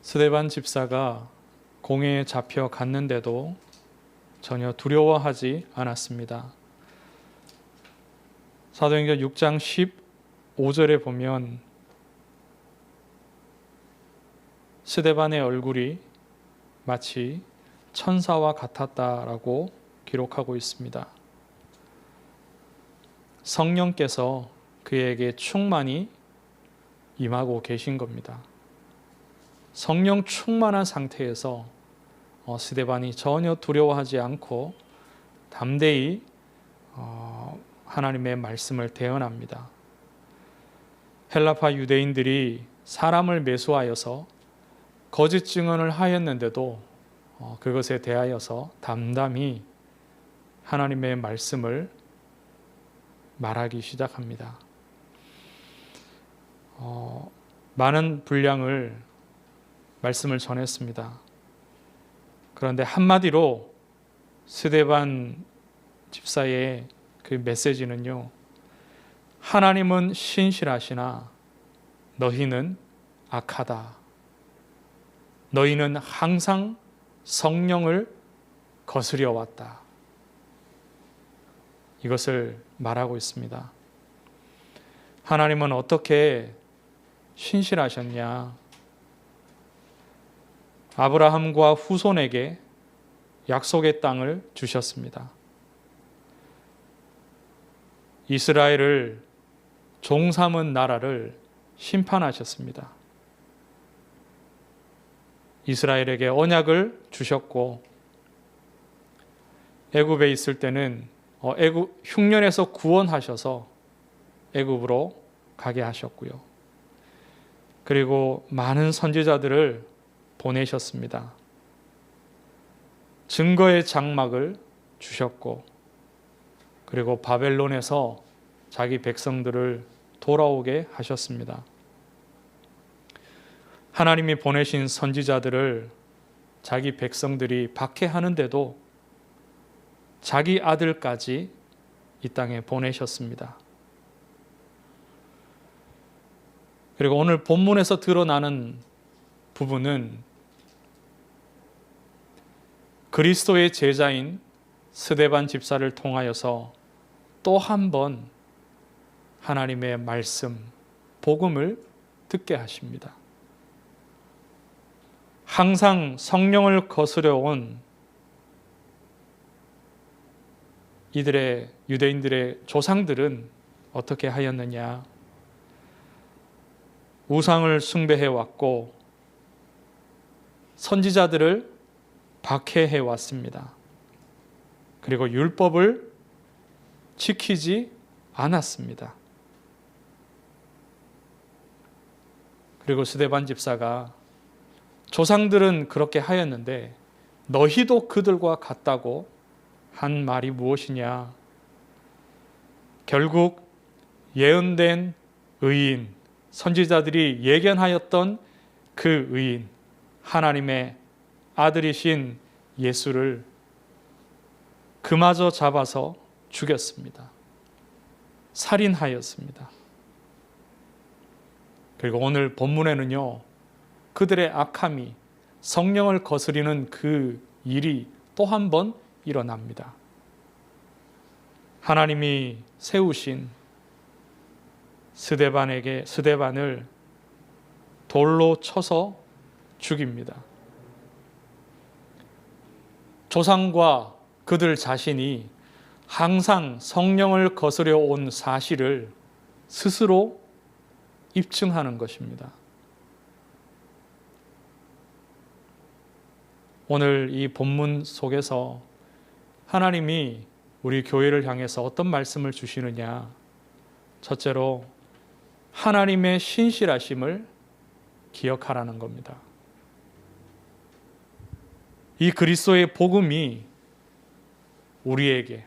스데반 집사가 공회에 잡혀갔는데도 전혀 두려워하지 않았습니다. 사도행전 6장 15절에 보면 스데반의 얼굴이 마치 천사와 같았다라고 기록하고 있습니다. 성령께서 그에게 충만히 임하고 계신 겁니다. 성령 충만한 상태에서 스데반이 전혀 두려워하지 않고 담대히 하나님의 말씀을 대언합니다. 헬라파 유대인들이 사람을 매수하여서 거짓 증언을 하였는데도 그것에 대하여서 담담히 하나님의 말씀을 말하기 시작합니다. 많은 분량을 말씀을 전했습니다. 그런데 한마디로 스데반 집사의 그 메시지는요, 하나님은 신실하시나 너희는 악하다. 너희는 항상 성령을 거스려 왔다. 이것을 말하고 있습니다. 하나님은 어떻게 신실하셨냐? 아브라함과 후손에게 약속의 땅을 주셨습니다. 이스라엘을 종 삼은 나라를 심판하셨습니다. 이스라엘에게 언약을 주셨고, 애굽에 있을 때는 애굽 흉년에서 구원하셔서 애굽으로 가게 하셨고요. 그리고 많은 선지자들을 보내셨습니다. 증거의 장막을 주셨고, 그리고 바벨론에서 자기 백성들을 돌아오게 하셨습니다. 하나님이 보내신 선지자들을 자기 백성들이 박해하는데도 자기 아들까지 이 땅에 보내셨습니다. 그리고 오늘 본문에서 드러나는 부분은 그리스도의 제자인 스데반 집사를 통하여서 또 한 번 하나님의 말씀, 복음을 듣게 하십니다. 항상 성령을 거스려 온 이들의 유대인들의 조상들은 어떻게 하였느냐? 우상을 숭배해 왔고 선지자들을 박해해 왔습니다. 그리고 율법을 지키지 않았습니다. 그리고 스데반 집사가 조상들은 그렇게 하였는데 너희도 그들과 같다고 한 말이 무엇이냐? 결국 예언된 의인, 선지자들이 예견하였던 그 의인, 하나님의 아들이신 예수를 그마저 잡아서 죽였습니다. 살인하였습니다. 그리고 오늘 본문에는요, 그들의 악함이 성령을 거스리는 그 일이 또 한 번 일어납니다. 하나님이 세우신 스데반을 돌로 쳐서 죽입니다. 조상과 그들 자신이 항상 성령을 거스려 온 사실을 스스로 입증하는 것입니다. 오늘 이 본문 속에서 하나님이 우리 교회를 향해서 어떤 말씀을 주시느냐? 첫째로 하나님의 신실하심을 기억하라는 겁니다. 이 그리스도의 복음이 우리에게,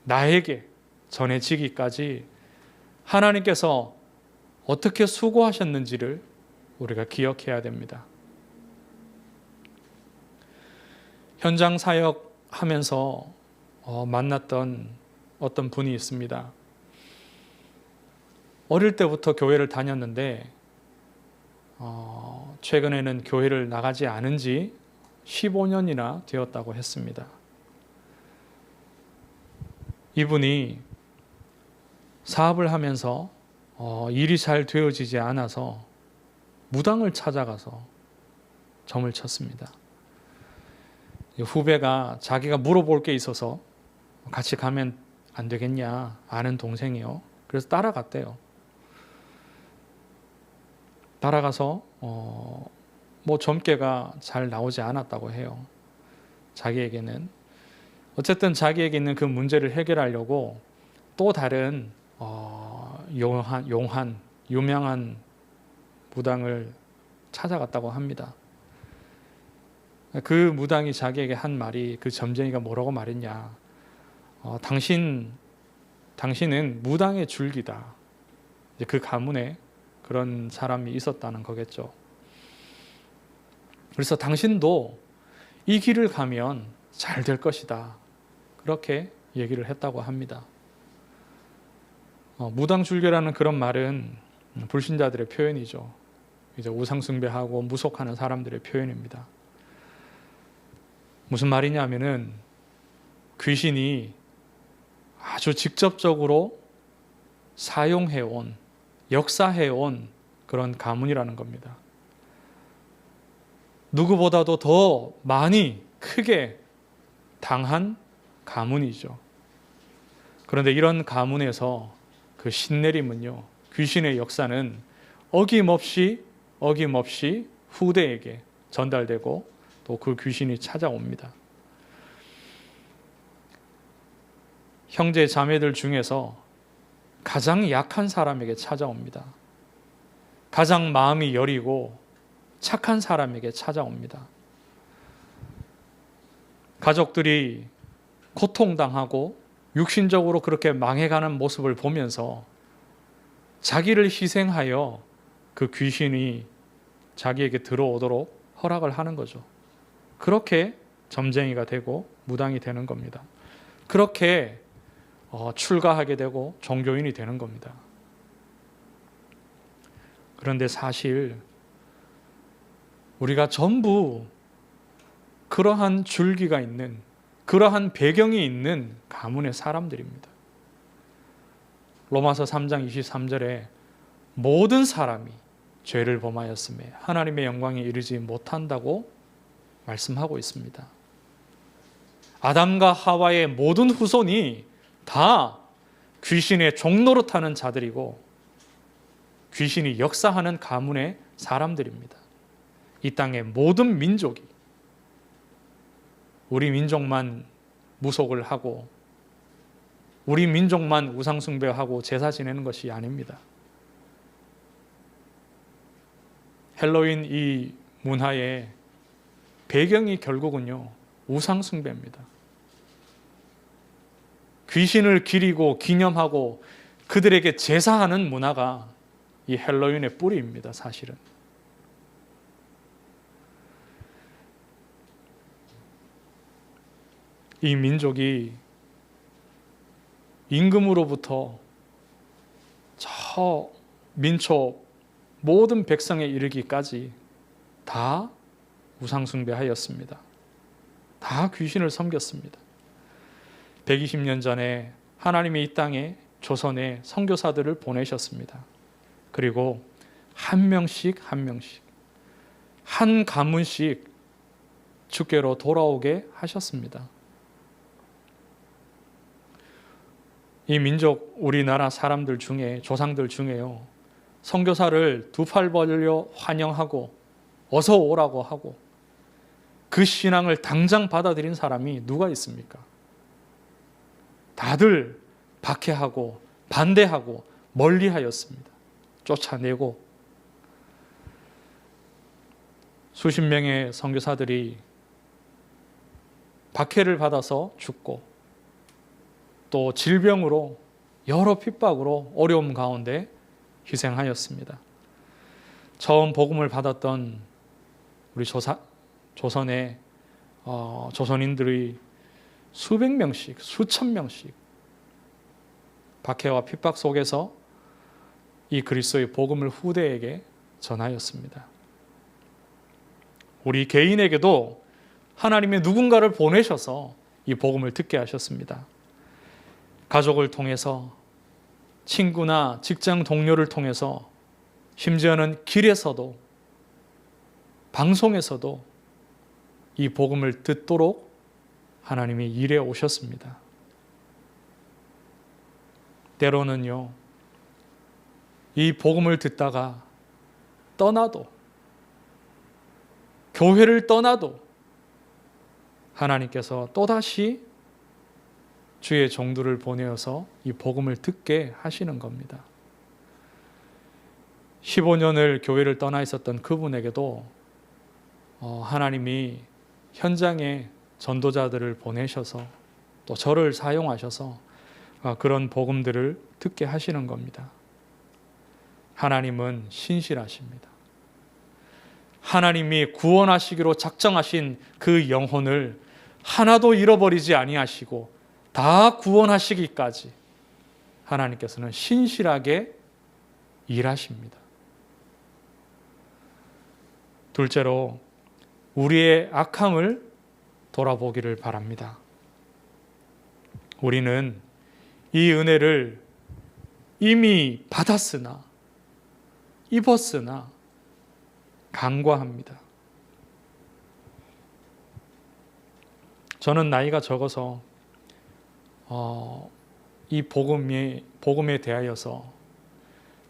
나에게 전해지기까지 하나님께서 어떻게 수고하셨는지를 우리가 기억해야 됩니다. 현장 사역하면서 만났던 어떤 분이 있습니다. 어릴 때부터 교회를 다녔는데 최근에는 교회를 나가지 않은 지 15년이나 되었다고 했습니다. 이분이 사업을 하면서 일이 잘 되어지지 않아서 무당을 찾아가서 점을 쳤습니다. 후배가 자기가 물어볼 게 있어서 같이 가면 안 되겠냐, 아는 동생이요. 그래서 따라갔대요. 따라가서 뭐 점괘가 잘 나오지 않았다고 해요. 자기에게는. 어쨌든 자기에게 있는 그 문제를 해결하려고 또 다른 유명한 무당을 찾아갔다고 합니다. 그 무당이 자기에게 한 말이, 그 점쟁이가 뭐라고 말했냐, 당신은 무당의 줄기다. 이제 그 가문에 그런 사람이 있었다는 거겠죠. 그래서 당신도 이 길을 가면 잘 될 것이다. 그렇게 얘기를 했다고 합니다. 무당줄교라는 그런 말은 불신자들의 표현이죠. 이제 우상숭배하고 무속하는 사람들의 표현입니다. 무슨 말이냐면은 귀신이 아주 직접적으로 사용해온, 역사해온 그런 가문이라는 겁니다. 누구보다도 더 많이 크게 당한 가문이죠. 그런데 이런 가문에서 그 신내림은요, 귀신의 역사는 어김없이 후대에게 전달되고 또 그 귀신이 찾아옵니다. 형제 자매들 중에서 가장 약한 사람에게 찾아옵니다. 가장 마음이 여리고 착한 사람에게 찾아옵니다. 가족들이 고통당하고 육신적으로 그렇게 망해가는 모습을 보면서 자기를 희생하여 그 귀신이 자기에게 들어오도록 허락을 하는 거죠. 그렇게 점쟁이가 되고 무당이 되는 겁니다. 그렇게 출가하게 되고 종교인이 되는 겁니다. 그런데 사실 우리가 전부 그러한 줄기가 있는, 그러한 배경이 있는 가문의 사람들입니다. 로마서 3장 23절에 모든 사람이 죄를 범하였음에 하나님의 영광에 이르지 못한다고 말씀하고 있습니다. 아담과 하와의 모든 후손이 다 귀신의 종노릇하는 자들이고 귀신이 역사하는 가문의 사람들입니다. 이 땅의 모든 민족이, 우리 민족만 무속을 하고 우리 민족만 우상숭배하고 제사 지내는 것이 아닙니다. 헬로윈 이 문화의 배경이 결국은요, 우상숭배입니다. 귀신을 기리고 기념하고 그들에게 제사하는 문화가 이 헬로윈의 뿌리입니다, 사실은. 이 민족이 임금으로부터 저 민초 모든 백성에 이르기까지 다 우상숭배하였습니다. 다 귀신을 섬겼습니다. 120년 전에 하나님이 이 땅에 조선에 선교사들을 보내셨습니다. 그리고 한 명씩 한 가문씩 주께로 돌아오게 하셨습니다. 이 민족, 우리나라 사람들 중에, 조상들 중에요, 선교사를 두 팔 벌려 환영하고 어서 오라고 하고 그 신앙을 당장 받아들인 사람이 누가 있습니까? 다들 박해하고 반대하고 멀리하였습니다. 쫓아내고 수십 명의 선교사들이 박해를 받아서 죽고 또 질병으로 여러 핍박으로 어려움 가운데 희생하였습니다. 처음 복음을 받았던 우리 조선의 조선인들이 수백 명씩, 수천 명씩 박해와 핍박 속에서 이 그리스도의 복음을 후대에게 전하였습니다. 우리 개인에게도 하나님의 누군가를 보내셔서 이 복음을 듣게 하셨습니다. 가족을 통해서, 친구나 직장 동료를 통해서, 심지어는 길에서도, 방송에서도 이 복음을 듣도록 하나님이 일해 오셨습니다. 때로는요, 이 복음을 듣다가 떠나도, 교회를 떠나도 하나님께서 또다시 주의 종들을 보내어서 이 복음을 듣게 하시는 겁니다. 15년을 교회를 떠나 있었던 그분에게도 하나님이 현장에 전도자들을 보내셔서 또 저를 사용하셔서 그런 복음들을 듣게 하시는 겁니다. 하나님은 신실하십니다. 하나님이 구원하시기로 작정하신 그 영혼을 하나도 잃어버리지 아니하시고 다 구원하시기까지 하나님께서는 신실하게 일하십니다. 둘째로 우리의 악함을 돌아보기를 바랍니다. 우리는 이 은혜를 이미 받았으나, 입었으나 간과합니다. 저는 나이가 적어서 이 복음에 대하여서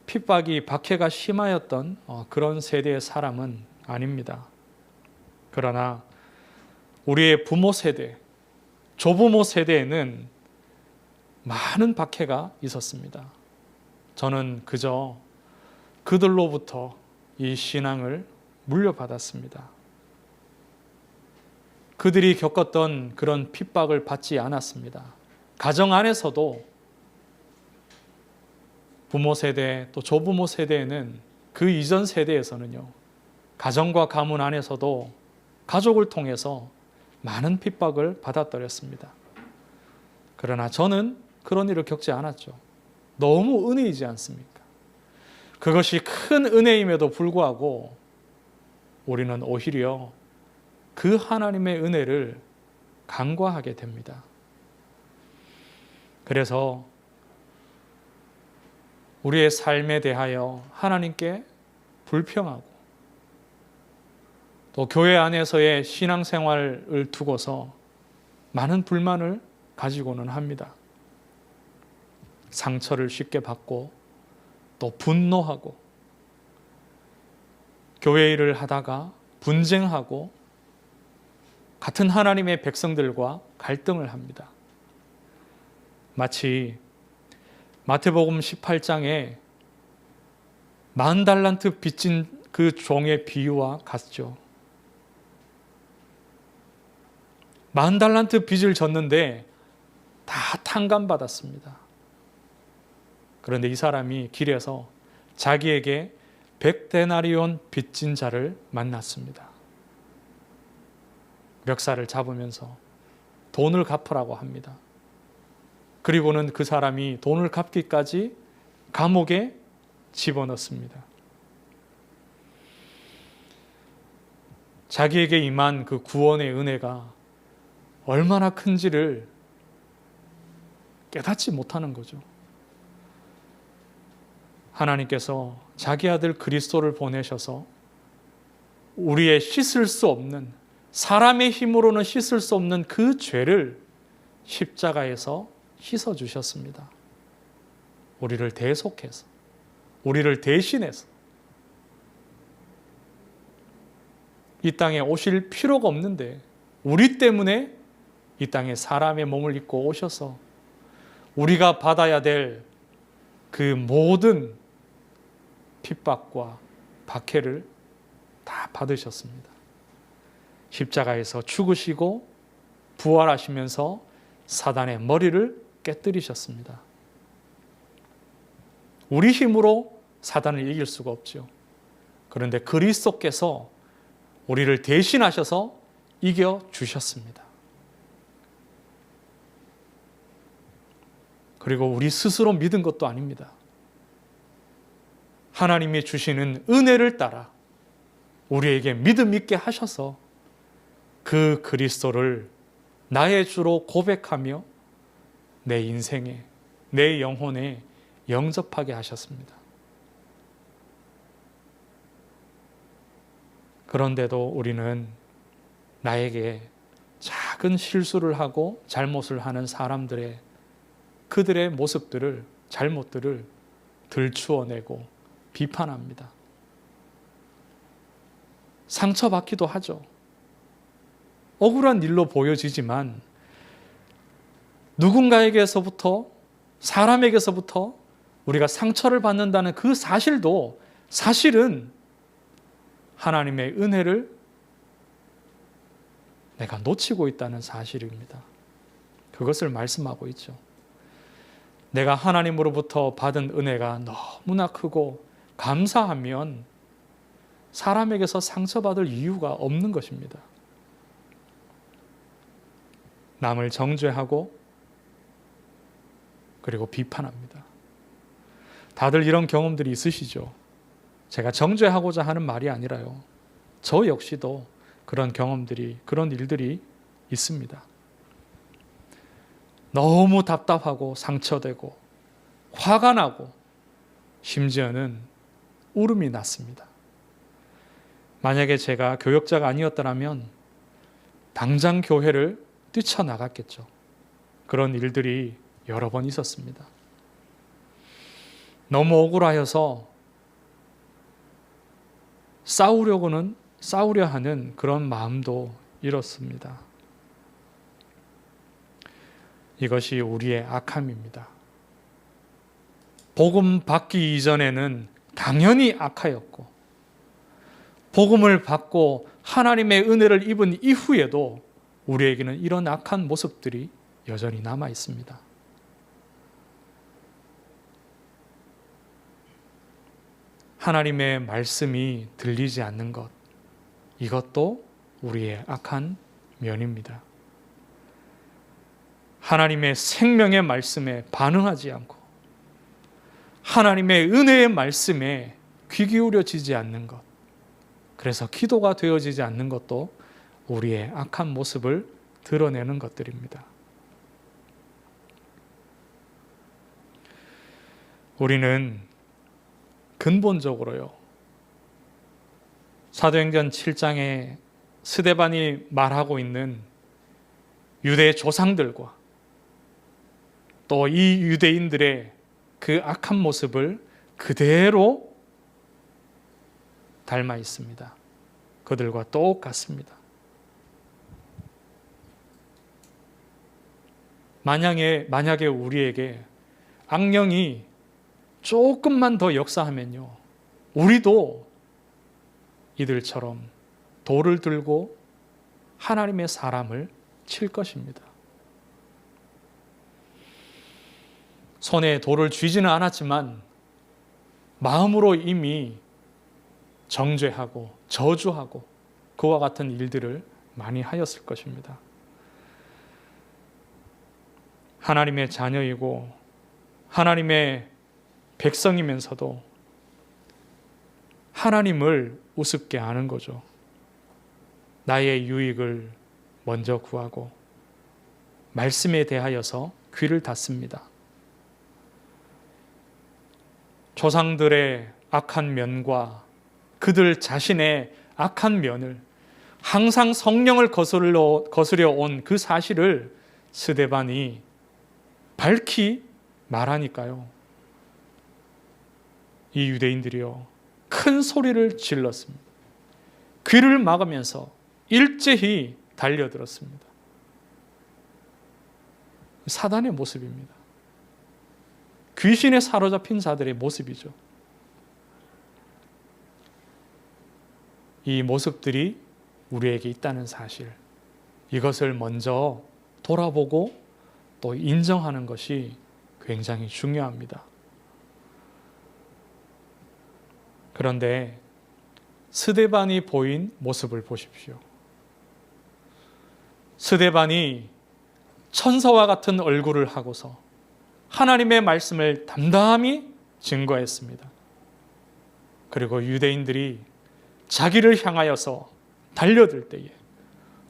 핍박이, 박해가 심하였던 그런 세대의 사람은 아닙니다. 그러나 우리의 부모 세대, 조부모 세대에는 많은 박해가 있었습니다. 저는 그저 그들로부터 이 신앙을 물려받았습니다. 그들이 겪었던 그런 핍박을 받지 않았습니다. 가정 안에서도 부모 세대 또 조부모 세대에는 그 이전 세대에서는요, 가정과 가문 안에서도 가족을 통해서 많은 핍박을 받았더랬습니다. 그러나 저는 그런 일을 겪지 않았죠. 너무 은혜이지 않습니까? 그것이 큰 은혜임에도 불구하고 우리는 오히려 그 하나님의 은혜를 간과하게 됩니다. 그래서 우리의 삶에 대하여 하나님께 불평하고 또 교회 안에서의 신앙생활을 두고서 많은 불만을 가지고는 합니다. 상처를 쉽게 받고 또 분노하고 교회 일을 하다가 분쟁하고 같은 하나님의 백성들과 갈등을 합니다. 마치 마태복음 18장에 10,000달란트 빚진 그 종의 비유와 같죠. 10,000달란트 빚을 졌는데 다 탕감받았습니다. 그런데 이 사람이 길에서 자기에게 100데나리온 빚진 자를 만났습니다. 멱살을 잡으면서 돈을 갚으라고 합니다. 그리고는 그 사람이 돈을 갚기까지 감옥에 집어넣습니다. 자기에게 임한 그 구원의 은혜가 얼마나 큰지를 깨닫지 못하는 거죠. 하나님께서 자기 아들 그리스도를 보내셔서 우리의 씻을 수 없는, 사람의 힘으로는 씻을 수 없는 그 죄를 십자가에서 씻어주셨습니다. 우리를 대속해서, 우리를 대신해서 이 땅에 오실 필요가 없는데 우리 때문에 이 땅에 사람의 몸을 입고 오셔서 우리가 받아야 될 그 모든 핍박과 박해를 다 받으셨습니다. 십자가에서 죽으시고 부활하시면서 사단의 머리를 깨뜨리셨습니다. 우리 힘으로 사단을 이길 수가 없죠. 그런데 그리스도께서 우리를 대신하셔서 이겨주셨습니다. 그리고 우리 스스로 믿은 것도 아닙니다. 하나님이 주시는 은혜를 따라 우리에게 믿음 있게 하셔서 그 그리스도를 나의 주로 고백하며 내 인생에, 내 영혼에 영접하게 하셨습니다. 그런데도 우리는 나에게 작은 실수를 하고 잘못을 하는 사람들의 그들의 모습들을, 잘못들을 들추어내고 비판합니다. 상처받기도 하죠. 억울한 일로 보여지지만 누군가에게서부터, 사람에게서부터 우리가 상처를 받는다는 그 사실도 사실은 하나님의 은혜를 내가 놓치고 있다는 사실입니다. 그것을 말씀하고 있죠. 내가 하나님으로부터 받은 은혜가 너무나 크고 감사하면 사람에게서 상처받을 이유가 없는 것입니다. 남을 정죄하고 그리고 비판합니다. 다들 이런 경험들이 있으시죠? 제가 정죄하고자 하는 말이 아니라요. 저 역시도 그런 경험들이, 그런 일들이 있습니다. 너무 답답하고 상처되고 화가 나고 심지어는 울음이 났습니다. 만약에 제가 교역자가 아니었더라면 당장 교회를 뛰쳐나갔겠죠. 그런 일들이 여러 번 있었습니다. 너무 억울하여서 싸우려 하는 그런 마음도 이렇습니다. 이것이 우리의 악함입니다. 복음 받기 이전에는 당연히 악하였고, 복음을 받고 하나님의 은혜를 입은 이후에도 우리에게는 이런 악한 모습들이 여전히 남아 있습니다. 하나님의 말씀이 들리지 않는 것, 이것도 우리의 악한 면입니다. 하나님의 생명의 말씀에 반응하지 않고 하나님의 은혜의 말씀에 귀 기울여지지 않는 것, 그래서 기도가 되어지지 않는 것도 우리의 악한 모습을 드러내는 것들입니다. 우리는 근본적으로요, 사도행전 7장에 스데반이 말하고 있는 유대 조상들과 또 이 유대인들의 그 악한 모습을 그대로 닮아 있습니다. 그들과 똑같습니다. 만약에 우리에게 악령이 조금만 더 역사하면요, 우리도 이들처럼 돌을 들고 하나님의 사람을 칠 것입니다. 손에 돌을 쥐지는 않았지만 마음으로 이미 정죄하고 저주하고 그와 같은 일들을 많이 하였을 것입니다. 하나님의 자녀이고 하나님의 백성이면서도 하나님을 우습게 하는 거죠. 나의 유익을 먼저 구하고 말씀에 대하여서 귀를 닫습니다. 조상들의 악한 면과 그들 자신의 악한 면을, 항상 성령을 거스려 온 그 사실을 스데반이 밝히 말하니까요, 이 유대인들이요 큰 소리를 질렀습니다. 귀를 막으면서 일제히 달려들었습니다. 사단의 모습입니다. 귀신에 사로잡힌 자들의 모습이죠. 이 모습들이 우리에게 있다는 사실, 이것을 먼저 돌아보고 또 인정하는 것이 굉장히 중요합니다. 그런데 스데반이 보인 모습을 보십시오. 스데반이 천사와 같은 얼굴을 하고서 하나님의 말씀을 담담히 증거했습니다. 그리고 유대인들이 자기를 향하여서 달려들 때에,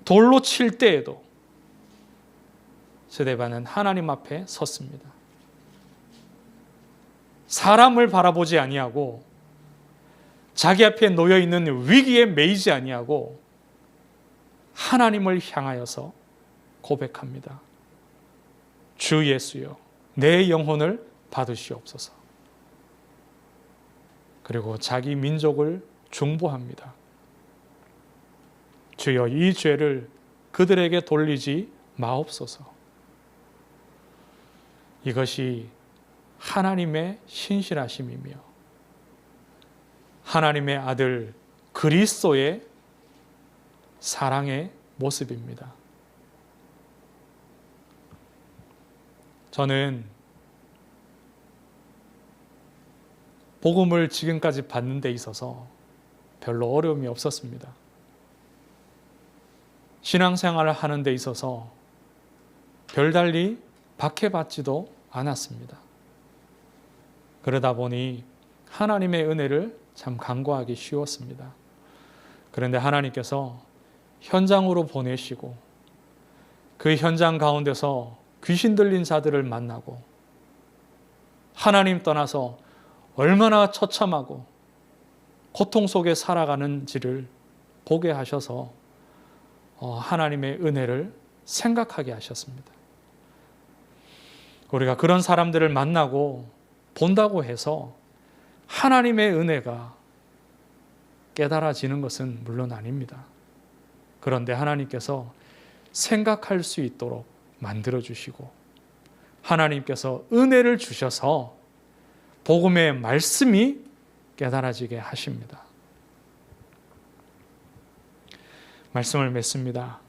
돌로 칠 때에도 스데반은 하나님 앞에 섰습니다. 사람을 바라보지 아니하고 자기 앞에 놓여 있는 위기에 매이지 아니하고 하나님을 향하여서 고백합니다. 주 예수여, 내 영혼을 받으시옵소서. 그리고 자기 민족을 중보합니다. 주여, 이 죄를 그들에게 돌리지 마옵소서. 이것이 하나님의 신실하심이며 하나님의 아들 그리스도의 사랑의 모습입니다. 저는 복음을 지금까지 받는 데 있어서 별로 어려움이 없었습니다. 신앙생활을 하는 데 있어서 별달리 박해받지도 않았습니다. 그러다 보니 하나님의 은혜를 참 간구하기 쉬웠습니다. 그런데 하나님께서 현장으로 보내시고 그 현장 가운데서 귀신 들린 자들을 만나고 하나님 떠나서 얼마나 처참하고 고통 속에 살아가는지를 보게 하셔서 하나님의 은혜를 생각하게 하셨습니다. 우리가 그런 사람들을 만나고 본다고 해서 하나님의 은혜가 깨달아지는 것은 물론 아닙니다. 그런데 하나님께서 생각할 수 있도록 만들어주시고 하나님께서 은혜를 주셔서 복음의 말씀이 깨달아지게 하십니다. 말씀을 맺습니다.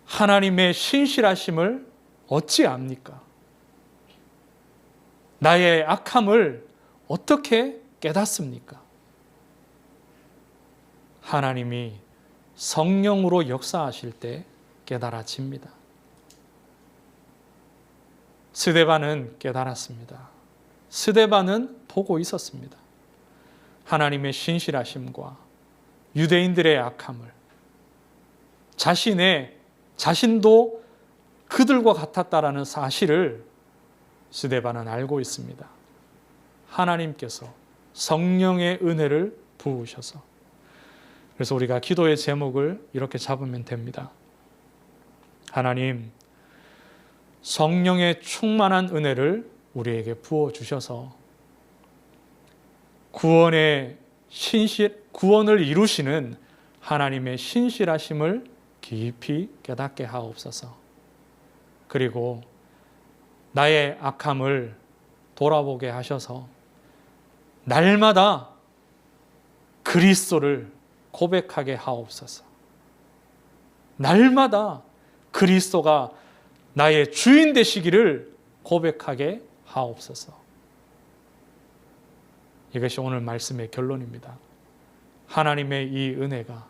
하나님의 신실하심을 어찌 압니까? 나의 악함을 어떻게 깨닫습니까? 하나님이 성령으로 역사하실 때 깨달아집니다. 스데반은 깨달았습니다. 스데반은 보고 있었습니다. 하나님의 신실하심과 유대인들의 악함을, 자신도 그들과 같았다라는 사실을 스데반은 알고 있습니다. 하나님께서 성령의 은혜를 부으셔서. 그래서 우리가 기도의 제목을 이렇게 잡으면 됩니다. 하나님, 성령의 충만한 은혜를 우리에게 부어주셔서 구원을 이루시는 하나님의 신실하심을 깊이 깨닫게 하옵소서. 그리고 나의 악함을 돌아보게 하셔서 날마다 그리스도를 고백하게 하옵소서. 날마다 그리스도가 나의 주인 되시기를 고백하게 하옵소서. 이것이 오늘 말씀의 결론입니다. 하나님의 이 은혜가,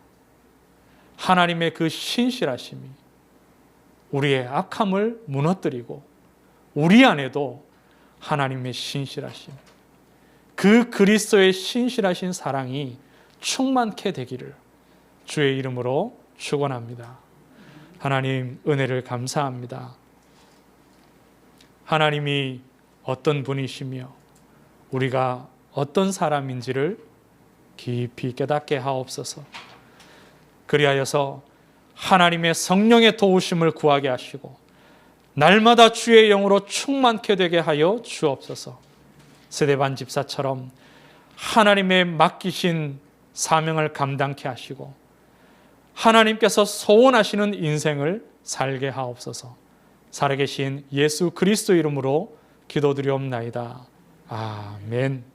하나님의 그 신실하심이 우리의 악함을 무너뜨리고 우리 안에도 하나님의 신실하심, 그 그리스도의 신실하신 사랑이 충만케 되기를 주의 이름으로 축원합니다. 하나님, 은혜를 감사합니다. 하나님이 어떤 분이시며 우리가 어떤 사람인지를 깊이 깨닫게 하옵소서. 그리하여서 하나님의 성령의 도우심을 구하게 하시고 날마다 주의 영으로 충만케 되게 하여 주옵소서. 스데반 집사처럼 하나님의 맡기신 사명을 감당케 하시고 하나님께서 소원하시는 인생을 살게 하옵소서. 살아계신 예수 그리스도 이름으로 기도드리옵나이다. 아멘.